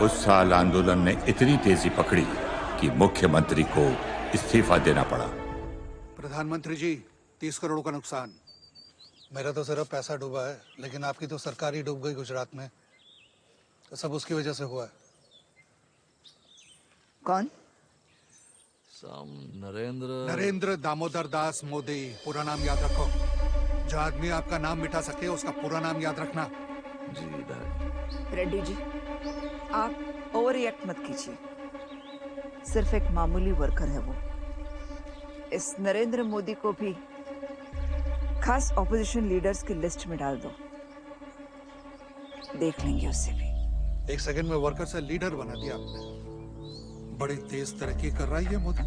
उस साल आंदोलन ने इतनी तेजी पकड़ी कि मुख्यमंत्री को इस्तीफा देना पड़ा। प्रधानमंत्री जी, 30 करोड़ का नुकसान। मेरा तो सिर्फ पैसा डूबा है, लेकिन आपकी तो सरकार ही डूब गई गुजरात में। तो सब उसकी वजह से हुआ है। कौन? नरेंद्र दामोदर दास मोदी। पूरा नाम याद रखो। जो आदमी आपका नाम मिटा सके उसका पूरा नाम याद रखना। जी डैड। रेड्डी जी, आप ओवर रिएक्ट मत कीजिए। सिर्फ एक मामूली वर्कर है वो। इस नरेंद्र मोदी को भी खास ऑपोजिशन लीडर्स की लिस्ट में डाल दो, देख लेंगे उससे भी। एक सेकंड में वर्कर से लीडर बना दिया आपने। बड़ी तेज तरक्की कर रहा है ये मोदी।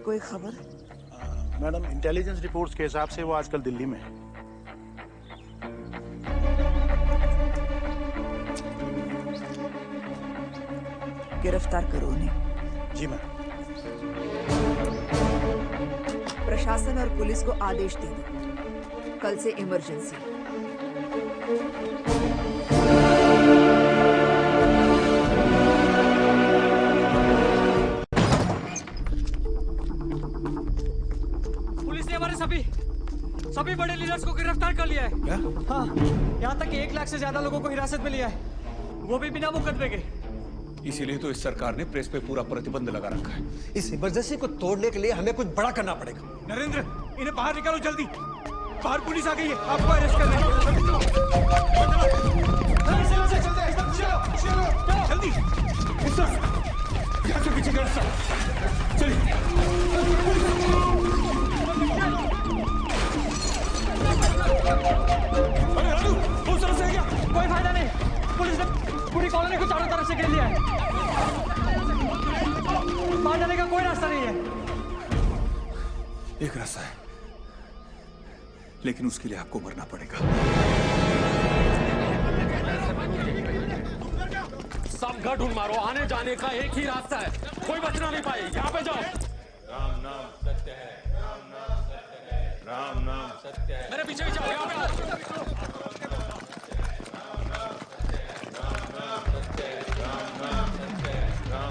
कोई खबर? मैडम, इंटेलिजेंस रिपोर्ट्स के हिसाब से वो आजकल दिल्ली में है। गिरफ्तार करो उन्हें। जी मैम। प्रशासन और पुलिस को आदेश दे दो, कल से इमरजेंसी। पुलिस ने हमारे सभी बड़े लीडर्स को गिरफ्तार कर लिया है। क्या? हाँ, यहाँ तक कि 1 लाख से ज्यादा लोगों को हिरासत में लिया है, वो भी बिना मुकदमे के। इसीलिए तो इस सरकार ने प्रेस पे पूरा प्रतिबंध लगा रखा है। इस इमरजेंसी को तोड़ने के लिए हमें कुछ बड़ा करना पड़ेगा। नरेंद्र, इन्हें बाहर निकालो जल्दी। बाहर पुलिस आ गई है, आपको अरेस्ट कर लेंगे। जल्दी यहाँ से पीछे का रास्ता। चलिए। अरे राजू, बहुत सारा से गया। कोई फायदा नहीं, पुलिस ने पूरी कॉलोनी को चारों तरफ से घेर लिया है। बाहर जाने का कोई रास्ता नहीं है। एक रास्ता है, लेकिन उसके लिए आपको मरना पड़ेगा। सब घर ढूंढ मारो, आने जाने का एक ही रास्ता है, कोई बचना नहीं पाए। यहाँ पे जाओ। राम नाम सत्य है, राम नाम सत्य है, राम नाम सत्य है। मेरे पीछे जाओ, यहाँ पे आओ।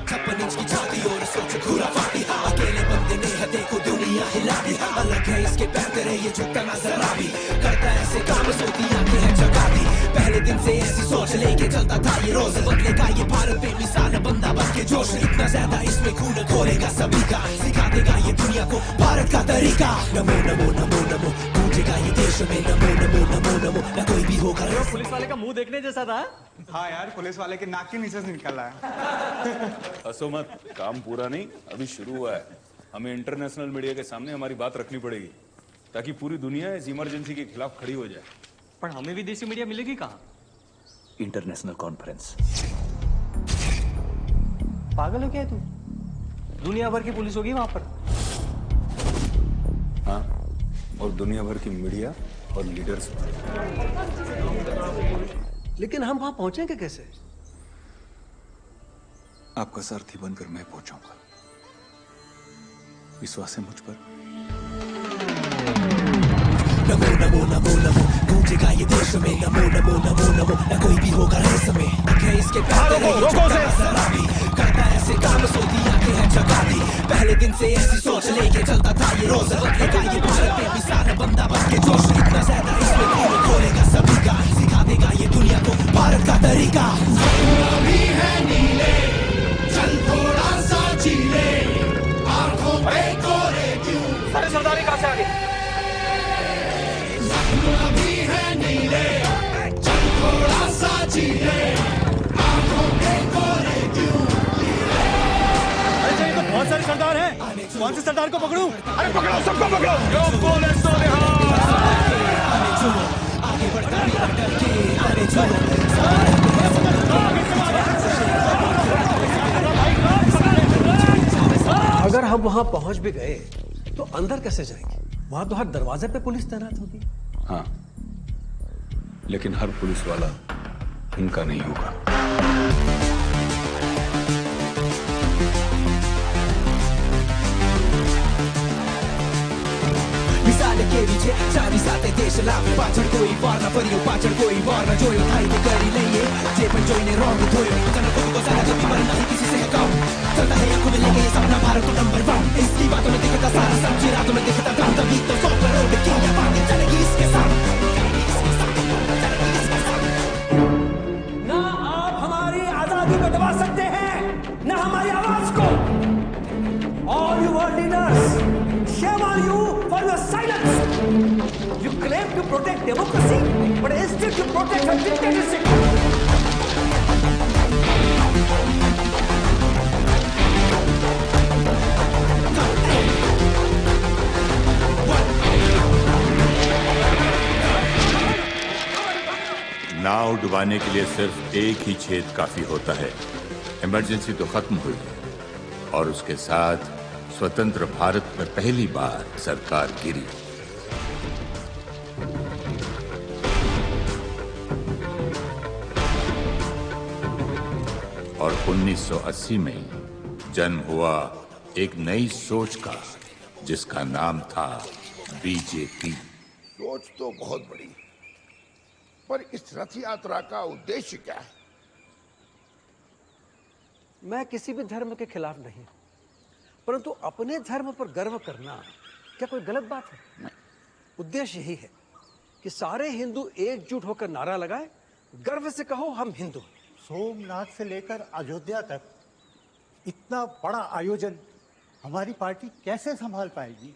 छप्पन इंच की छाती और सोच खुराफाती, अकेले बंदे ने है देखो दुनिया हिला दी। अलग है इसके पैर तेरे ये झुकता नजर आ भी, करता ऐसे काम सोती आंखें हैं जगा दी। पहले दिन से ऐसी सोच लेके चलता था ये रोज, बदलेगा ये भारत बेमिसाल बंदा बन के जोश। इतना ज्यादा इसमें खून खोलेगा सभी का, सिखा देगा ये दुनिया को भारत का तरीका। नमो नमो नमो नमो, गूंजेगा ये देश में नमो नमो नमो नमो, न कोई भी होगा। पुलिस वाले का मुंह देखने जैसा था। हाँ यार, पुलिस वाले के नाक के नीचे से निकल रहा है। हंसो मत, काम पूरा नहीं, अभी शुरू हुआ है। हमें इंटरनेशनल मीडिया के सामने हमारी बात रखनी पड़ेगी, ताकि पूरी दुनिया इस इमरजेंसी के खिलाफ खड़ी हो जाए। पर हमें भी देसी मीडिया मिलेगी कहाँ? International conference. पागल हो क्या तू? दुनिया भर की पुलिस होगी वहां पर। हाँ, और दुनिया भर की मीडिया और लीडर्स। लेकिन हम वहां पहुंचेंगे कैसे? आपका सारथी बनकर मैं पहुंचाऊंगा, विश्वास है मुझ पर। नमो नमो नमो नमो, गूंजेगा ये देश में नमो नमो नमो नमो, न कोई भी होगा रेस में। इसके करता ऐसे काम सोती आंखें हैं जगा दी। पहले दिन से ऐसी सोच लेके चलता था ये रोज, बदलेगा ये भारत बेमिसाल बंदा बन के जोश। इतना ज्यादा इसमें खून खोलेगा सभी का, सिखा देगा ये दुनिया को भारत का तरीका। भी है नीले, चल थोड़ा सा जीले, आंखों पे कोरे क्यों। अरे सरदारी कहाँ से आ गई? भी है नीले, चल थोड़ा सा जीले, आंखों पे कोरे क्यों। अरे ये तो बहुत सारे सरदार हैं, कौन से सरदार को पकड़ूं? अरे पकड़ो, सबको पकड़ो। यो पुलिस तो आगे बढ़ता बिना डर के, आने चलो। अगर हम वहां पहुंच भी गए तो अंदर कैसे जाएंगे? वहां तो हर दरवाजे पे पुलिस तैनात होगी। हाँ, लेकिन हर पुलिस वाला इनका नहीं होगा। मिसाल के पीछे चारी साथे देश लाभ, पाछड़ कोई वार न परियो, पाछड़ कोई वार न जोयो, थाई ते करी लईए रंग धोए जाना खुद को सारा जब मरना ही किसी से है काम चलता है आंखों में लेके ये सपना भारत तो नंबर 1 इसकी बातों में दिखता सारा सच्ची रातों में दिखता दम तभी तो 100 करोड़ की ये बातें चलेगी इसके साथ ना आप हमारी आजादी को दबा सकते हैं ना हमारी आवाज को All you world leaders, shame on you for your silence. You claim to protect democracy, but instead you protect a dictatorship. नाव डुबाने के लिए सिर्फ एक ही छेद काफी होता है। इमरजेंसी तो खत्म हुई और उसके साथ स्वतंत्र भारत में पहली बार सरकार गिरी। और 1980 में जन्म हुआ एक नई सोच का, जिसका नाम था बीजेपी। सोच तो बहुत बड़ी, पर इस रथ यात्रा का उद्देश्य क्या है? मैं किसी भी धर्म के खिलाफ नहीं, परंतु अपने धर्म पर गर्व करना क्या कोई गलत बात है? उद्देश्य यही है कि सारे हिंदू एकजुट होकर नारा लगाए, गर्व से कहो हम हिंदू। सोमनाथ से लेकर अयोध्या तक इतना बड़ा आयोजन हमारी पार्टी कैसे संभाल पाएगी?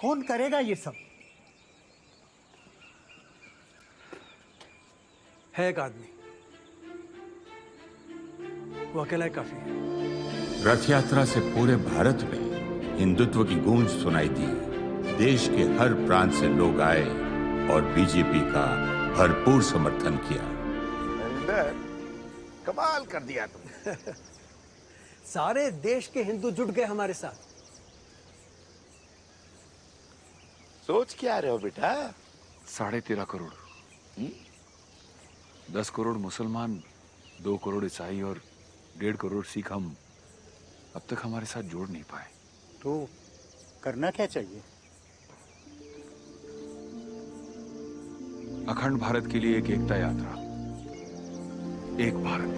कौन करेगा ये सब? है एक आदमी, वो अकेला ही काफी है। रथ यात्रा से पूरे भारत में हिंदुत्व की गूंज सुनाई दी। देश के हर प्रांत से लोग आए और बीजेपी का भरपूर समर्थन किया। कमाल कर दिया तुमने। सारे देश के हिंदू जुट गए हमारे साथ। सोच क्या रहे हो बेटा? 13.5 करोड़ 10 करोड़ मुसलमान, 2 करोड़ ईसाई और 1.5 करोड़ सिख हम अब तक हमारे साथ जोड़ नहीं पाए। तो करना क्या चाहिए? अखंड भारत के लिए एक एकता यात्रा, एक भारत,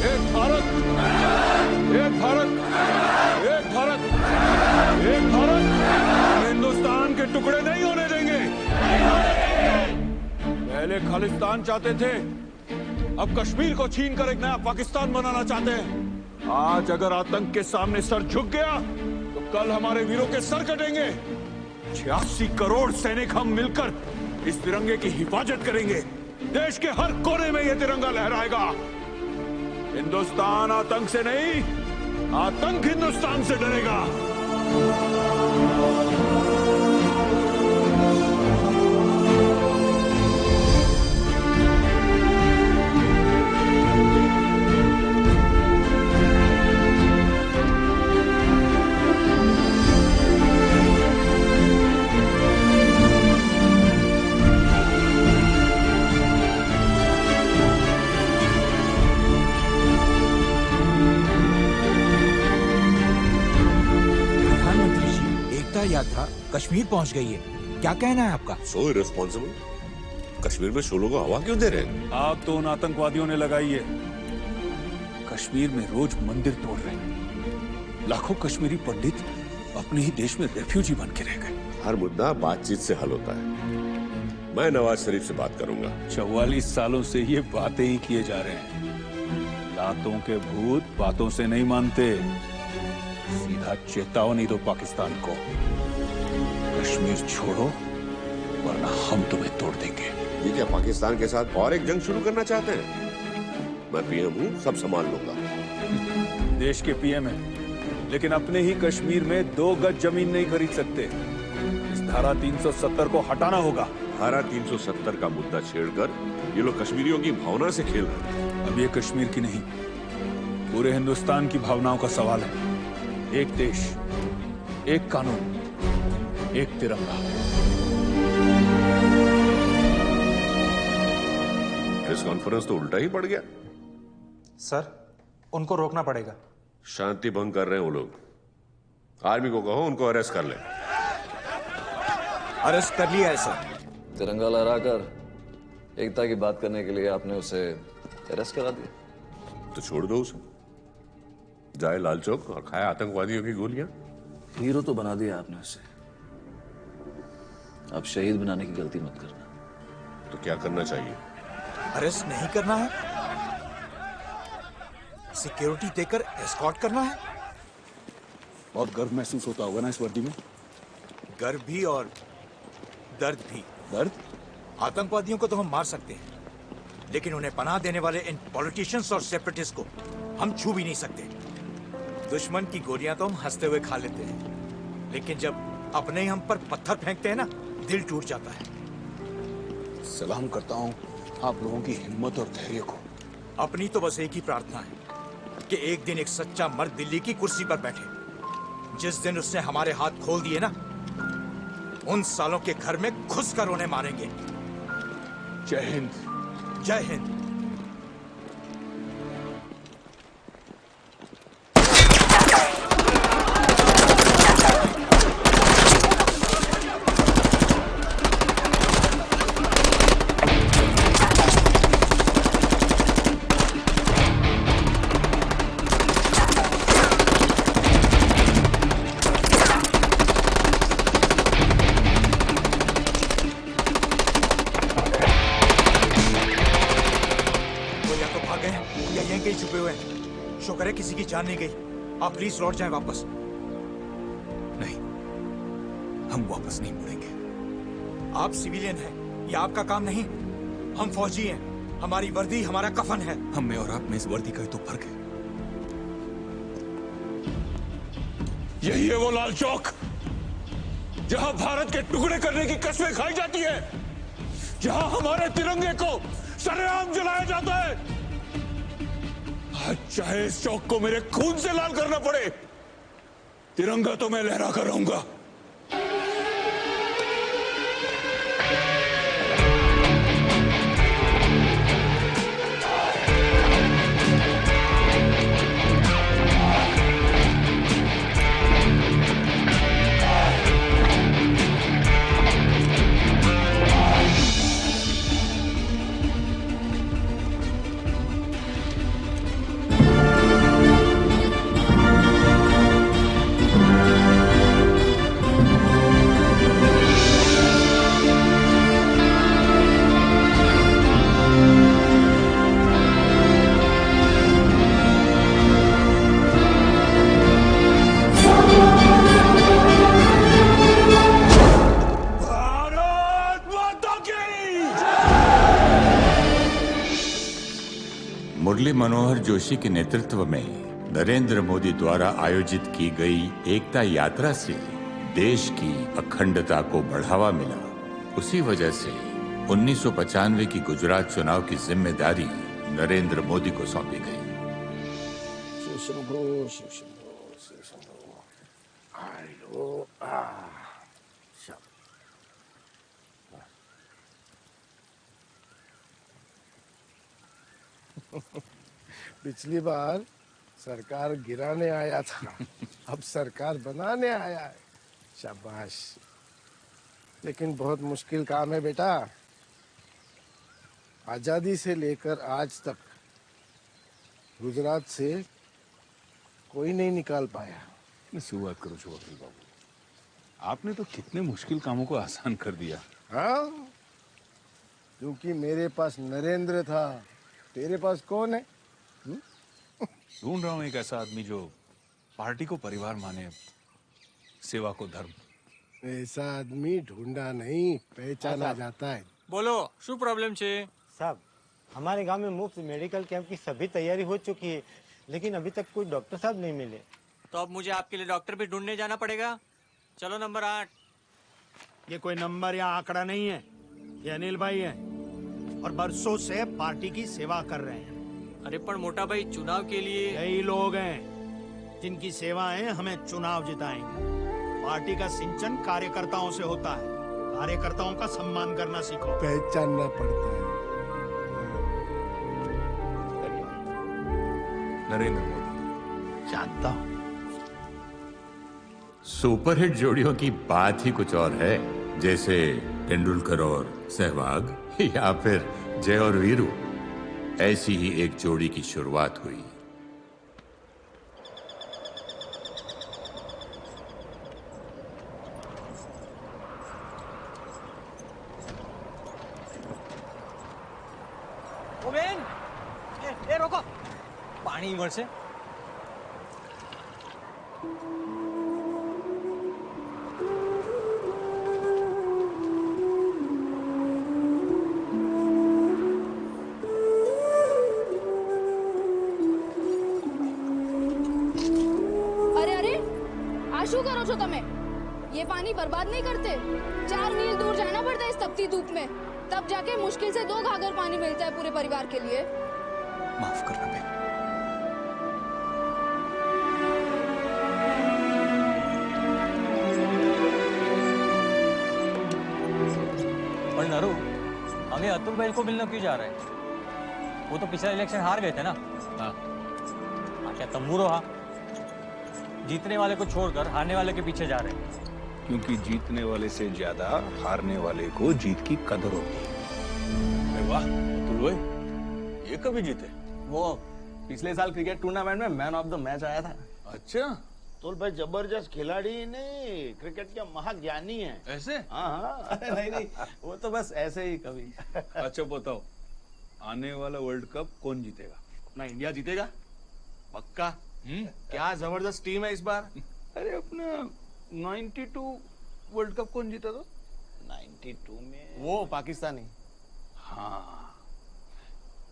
एक भारत, एक भारत, एक भारत, एक भारत। हिंदुस्तान के टुकड़े नहीं होने देंगे। पहले खालिस्तान चाहते थे, अब कश्मीर को छीन कर एक नया पाकिस्तान बनाना चाहते हैं। आज अगर आतंक के सामने सर झुक गया तो कल हमारे वीरों के सर कटेंगे। 86 करोड़ सैनिक हम मिलकर इस तिरंगे की हिफाजत करेंगे। देश के हर कोने में यह तिरंगा लहराएगा। हिंदुस्तान आतंक से नहीं, आतंक हिंदुस्तान से डरेगा। यात्रा कश्मीर पहुंच गई है, क्या कहना है आपका? सो इररिस्पॉन्सिबल। कश्मीर में शोलों को हवा क्यों दे रहे हैं? आग तो उन आतंकवादियों ने लगाई है। कश्मीर में रोज मंदिर तोड़ रहे हैं। लाखों कश्मीरी पंडित अपने ही देश में रेफ्यूजी बन के रह गए। हर मुद्दा बातचीत से हल होता है। मैं नवाज शरीफ से बात करूंगा। 44 सालों से ये बातें ही किए जा रहे हैं। लातों के भूत बातों से नहीं मानते। सीधा चेतावनी दो पाकिस्तान को, कश्मीर छोड़ो वरना हम तुम्हें तोड़ देंगे। ये क्या पाकिस्तान के साथ और एक जंग शुरू करना चाहते हैं? मैं पीएम हूँ, सब संभाल लूंगा। देश के पीएम हैं, लेकिन अपने ही कश्मीर में 2 गज जमीन नहीं खरीद सकते। इस धारा 370 को हटाना होगा। धारा 370 का मुद्दा छेड़कर ये लोग कश्मीरियों की भावना से खेल रहे हैं। अब ये कश्मीर की नहीं, पूरे हिंदुस्तान की भावनाओं का सवाल है। एक देश, एक कानून, एक तिरंगा। प्रेस कॉन्फ्रेंस तो उल्टा ही पड़ गया। सर, उनको रोकना पड़ेगा। शांति भंग कर रहे हैं वो लोग। आर्मी को कहो उनको अरेस्ट कर ले। अरेस्ट कर लिया है सर। तिरंगा लहराकर एकता की बात करने के लिए आपने उसे अरेस्ट करा दिया। तो छोड़ दो उसे, जाए लाल चौक और खाए आतंकवादियों की गोलियां। हीरो तो बना दिया आपने उसे, अब शहीद बनाने की गलती मत करना। तो क्या करना चाहिए? अरेस्ट नहीं करना है, सिक्योरिटी देकर एस्कॉर्ट करना है। बहुत गर्व महसूस होता होगा ना इस वर्दी में? गर्व भी और दर्द भी। दर्द? आतंकवादियों को तो हम मार सकते हैं, लेकिन उन्हें पनाह देने वाले इन पॉलिटिशियंस और सेपरेटिस्ट को हम छू भी नहीं सकते। दुश्मन की गोलियां तो हम हंसते हुए खा लेते हैं, लेकिन जब अपने ही हम पर पत्थर फेंकते हैं ना, दिल टूट जाता है। सलाम करता हूं आप लोगों की हिम्मत और धैर्य को। अपनी तो बस एक ही प्रार्थना है कि एक दिन एक सच्चा मर्द दिल्ली की कुर्सी पर बैठे। जिस दिन उसने हमारे हाथ खोल दिए ना, उन सालों के घर में घुसकर उन्हें मारेंगे। जय हिंद। जय हिंद। किसी की जान नहीं गई। आप प्लीज लौट जाएं वापस। नहीं, हम वापस नहीं मुड़ेंगे। आप सिविलियन हैं, ये आपका काम नहीं। हम फौजी हैं, हमारी वर्दी हमारा कफन है। हम में और आप में इस वर्दी का ही तो फर्क है। यही है वो लाल चौक जहां भारत के टुकड़े करने की कसमें खाई जाती है, जहां हमारे तिरंगे को सरेआम जलाया जाता है। आज चाहे इस चौक को मेरे खून से लाल करना पड़े, तिरंगा तो मैं लहरा कर रहूंगा। मुरली मनोहर जोशी के नेतृत्व में नरेंद्र मोदी द्वारा आयोजित की गई एकता यात्रा से देश की अखंडता को बढ़ावा मिला। उसी वजह से 1995 की गुजरात चुनाव की जिम्मेदारी नरेंद्र मोदी को सौंपी गई। पिछली बार सरकार गिराने आया था, अब सरकार बनाने आया है। शाबाश। लेकिन बहुत मुश्किल काम है बेटा। आजादी से लेकर आज तक गुजरात से कोई नहीं निकाल पाया। शुरुआत करो चौधरी बाबू, आपने तो कितने मुश्किल कामों को आसान कर दिया। हाँ, क्योंकि मेरे पास नरेंद्र था, तेरे पास कौन है? ढूंढ रहा हूं एक ऐसा आदमी जो पार्टी को परिवार माने, सेवा को धर्म। ऐसा आदमी ढूंढा नहीं, पहचाना जाता है। बोलो, शू प्रॉब्लम छे? साहब, हमारे गांव में मुफ्त मेडिकल कैंप की सभी तैयारी हो चुकी है, लेकिन अभी तक कोई डॉक्टर साहब नहीं मिले। तो अब मुझे आपके लिए डॉक्टर भी ढूंढने जाना पड़ेगा। चलो नंबर 8। ये कोई नंबर या आंकड़ा नहीं है, ये अनिल भाई है और बरसों से पार्टी की सेवा कर रहे हैं। अरे पर मोटा भाई, चुनाव के लिए यही लोग हैं जिनकी सेवाएं हमें चुनाव जिताएंगे। पार्टी का सिंचन कार्यकर्ताओं से होता है, कार्यकर्ताओं का सम्मान करना सीखो। पहचानना पड़ता है। नरेंद्र मोदी जानता हूँ। सुपरहिट जोड़ियों की बात ही कुछ और है, जैसे तेंदुलकर और सहवाग या फिर जय और वीरू। ऐसी ही एक जोड़ी की शुरुआत हुई। ओ बेन, ए रोको, पानी इधर से। શું કરો છો તમે? ये पानी बर्बाद नहीं करते। 4 मील दूर जाना पड़ता है इस तपती धूप में, तब जाके मुश्किल से 2 घाघर पानी मिलता है पूरे परिवार के लिए। माफ करना बेन। पर नरू, हम ये अतुल भाई को मिलने क्यों जा रहे हैं? वो तो पिछला इलेक्शन हार गए थे ना। हाँ, क्या तंबूरो हाँ? जीतने वाले को छोड़कर हारने वाले के पीछे जा रहे हैं। क्योंकि जीतने वाले से ज्यादा हारने वाले को जीत की कदर होती है। वाह अतुल भाई, ये कभी जीते? वो पिछले साल क्रिकेट टूर्नामेंट में मैन ऑफ द मैच आया था। अच्छा, अतुल भाई जबरदस्त खिलाड़ी नहीं, क्रिकेट के महाज्ञानी हैं। ऐसे? हाँ हाँ, नहीं वो तो बस ऐसे ही कभी। अच्छा बताओ, आने वाला वर्ल्ड कप कौन जीतेगा? अपना इंडिया जीतेगा पक्का। क्या जबरदस्त टीम है इस बार। अरे अपना 92 वर्ल्ड कप कौन जीता था? 92 में वो पाकिस्तानी। हाँ,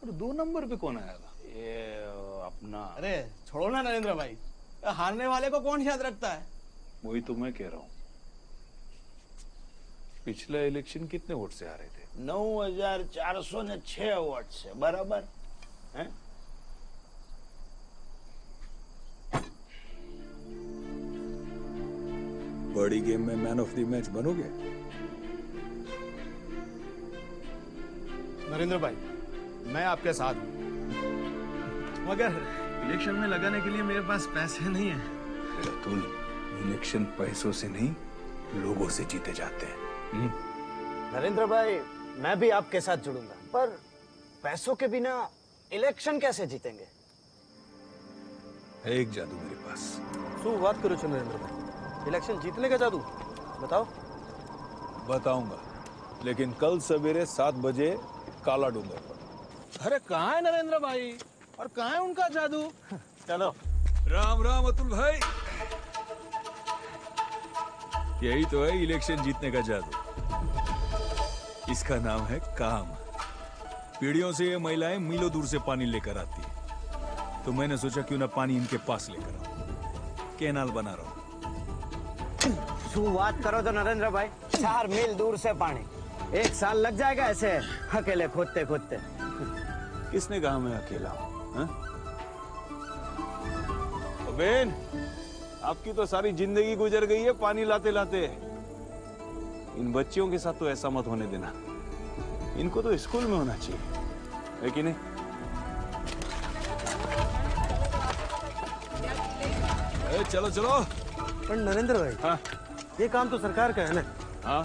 और 2 नंबर पे कौन आया था? ये अपना। अरे छोड़ो ना नरेंद्र भाई, हारने वाले को कौन याद रखता है? वही तो मैं कह रहा हूँ। पिछला इलेक्शन कितने वोट से हारे थे? 9406 वोट से, बराबर है? बड़ी गेम में मैन ऑफ द मैच बनोगे? नरेंद्र भाई, मैं आपके साथ हूँ, मगर इलेक्शन में लगाने के लिए मेरे पास पैसे नहीं है। अतुल, इलेक्शन पैसों से नहीं, लोगों से जीते जाते हैं। नरेंद्र भाई, मैं भी आपके साथ जुड़ूंगा, पर पैसों के बिना इलेक्शन कैसे जीतेंगे? है एक जादू मेरे पास। શું વાત કરો છો नरेंद्र भाई? इलेक्शन जीतने का जादू बताओ। बताऊंगा, लेकिन कल सवेरे 7 बजे काला डूंगर पर। अरे कहाँ है नरेंद्र भाई, और कहाँ है उनका जादू? चलो। राम राम अतुल भाई। यही तो है इलेक्शन जीतने का जादू। इसका नाम है काम। पीढ़ियों से ये महिलाएं मीलों दूर से पानी लेकर आती है, तो मैंने सोचा क्यों ना पानी इनके पास लेकर आऊं। कैनाल बना रहा हूं। શું વાત કરો છો नरेंद्र भाई? 4 मील दूर से पानी, 1 साल लग जाएगा ऐसे अकेले खोदते खोदते। किसने कहा मैं अकेला हूं? बेन, आपकी तो सारी जिंदगी गुजर गई है पानी लाते लाते। इन बच्चियों के साथ तो ऐसा मत होने देना। इनको तो स्कूल में होना चाहिए, है कि नहीं? चलो चलो। पर नरेंद्र भाई, हाँ? ये काम तो सरकार का है ना? हाँ,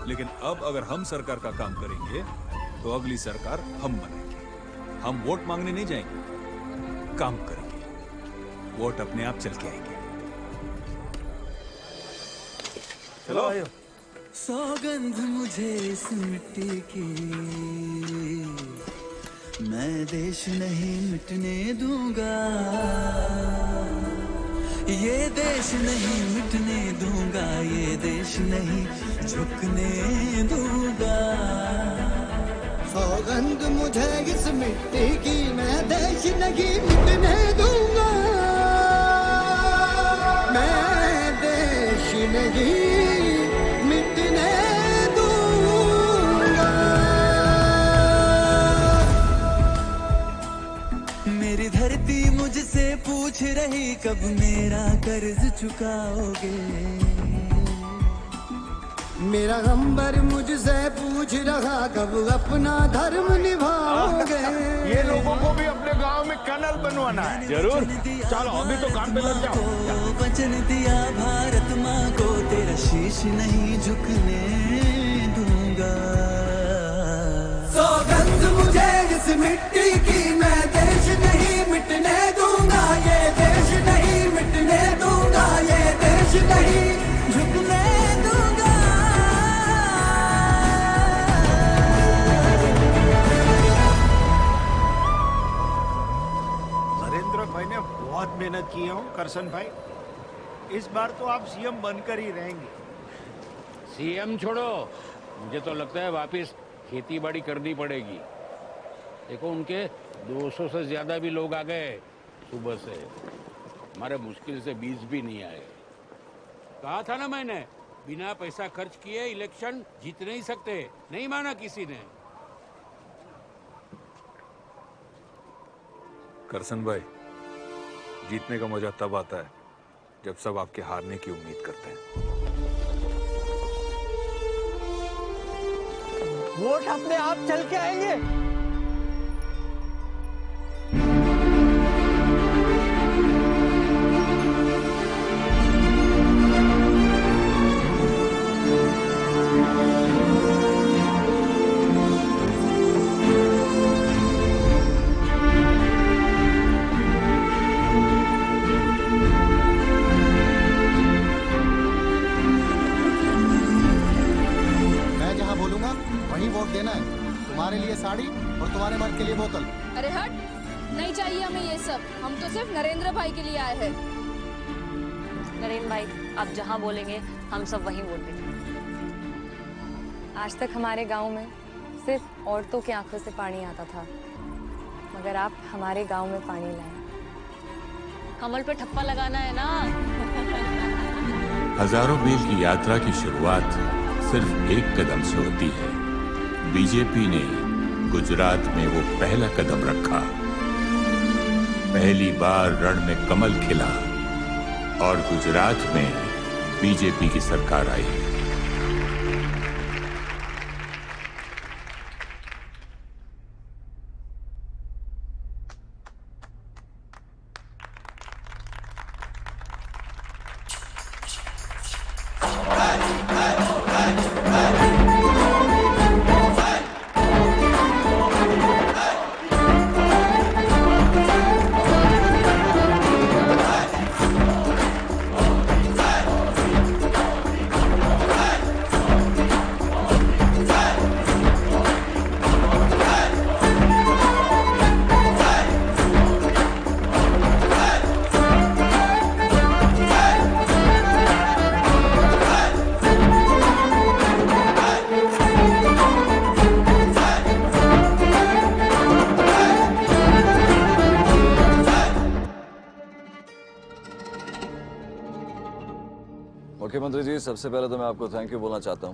लेकिन अब अगर हम सरकार का काम करेंगे तो अगली सरकार हम बनाएंगे। हम वोट मांगने नहीं जाएंगे, काम करेंगे। वोट अपने आप चल के आएंगे। चलो। सौगंध मुझे इस मिट्टी की, मैं देश नहीं मिटने दूंगा, ये देश नहीं मिटने दूंगा, ये देश नहीं झुकने दूंगा। सौगंध मुझे इस मिट्टी की, मैं देश नहीं मिटने दूंगा, मैं देश नहीं मिटने दूंगा। मेरी धरती मुझसे पूछ रही कब मेरा कर्ज चुकाओगे, मेरा अंबर मुझसे पूछ रहा कब अपना धर्म निभाओगे। ये लोगों को भी अपने गांव में कर्नल बनवाना है। जरूर, चलो अभी तो काम पे लग जाओ। वचन दिया भारत माँ को, तेरा शीश नहीं झुकने दूंगा। सौगंध मुझे इस मिट्टी की, मैं देश नहीं मिटने दूंगा, ये देश नहीं मिटने दूंगा, ये देश नहीं झुकने दूंगा। नरेंद्र भाई ने बहुत मेहनत की है करसन भाई, इस बार तो आप सीएम बनकर ही रहेंगे। सीएम छोड़ो, मुझे तो लगता है वापस खेती बाड़ी करनी पड़ेगी। देखो उनके 200 से ज्यादा भी लोग आ गए सुबह से, हमारे मुश्किल से 20 भी नहीं आए। कहा था ना मैंने, बिना पैसा खर्च किए इलेक्शन जीत नहीं सकते, नहीं माना किसी ने। करसन भाई, जीतने का मजा तब आता है जब सब आपके हारने की उम्मीद करते हैं। वोट अपने आप चल के आएंगे। वोट देना है, तुम्हारे लिए साड़ी और तुम्हारे मर्द के लिए बोतल। अरे हट, नहीं चाहिए हमें ये सब, हम तो सिर्फ नरेंद्र भाई के लिए आए हैं। नरेंद्र भाई, आप जहाँ बोलेंगे हम सब वहीं वोट देंगे। आज तक हमारे गांव में सिर्फ औरतों की आंखों से पानी आता था, मगर आप हमारे गांव में पानी लाए। कमल पे ठप्पा लगाना है ना। हजारों मील की यात्रा की शुरुआत सिर्फ एक कदम से होती है। बीजेपी ने गुजरात में वो पहला कदम रखा। पहली बार रण में कमल खिला और गुजरात में बीजेपी की सरकार आई। मुख्यमंत्री जी, सबसे पहले तो मैं आपको थैंक यू बोलना चाहता हूँ।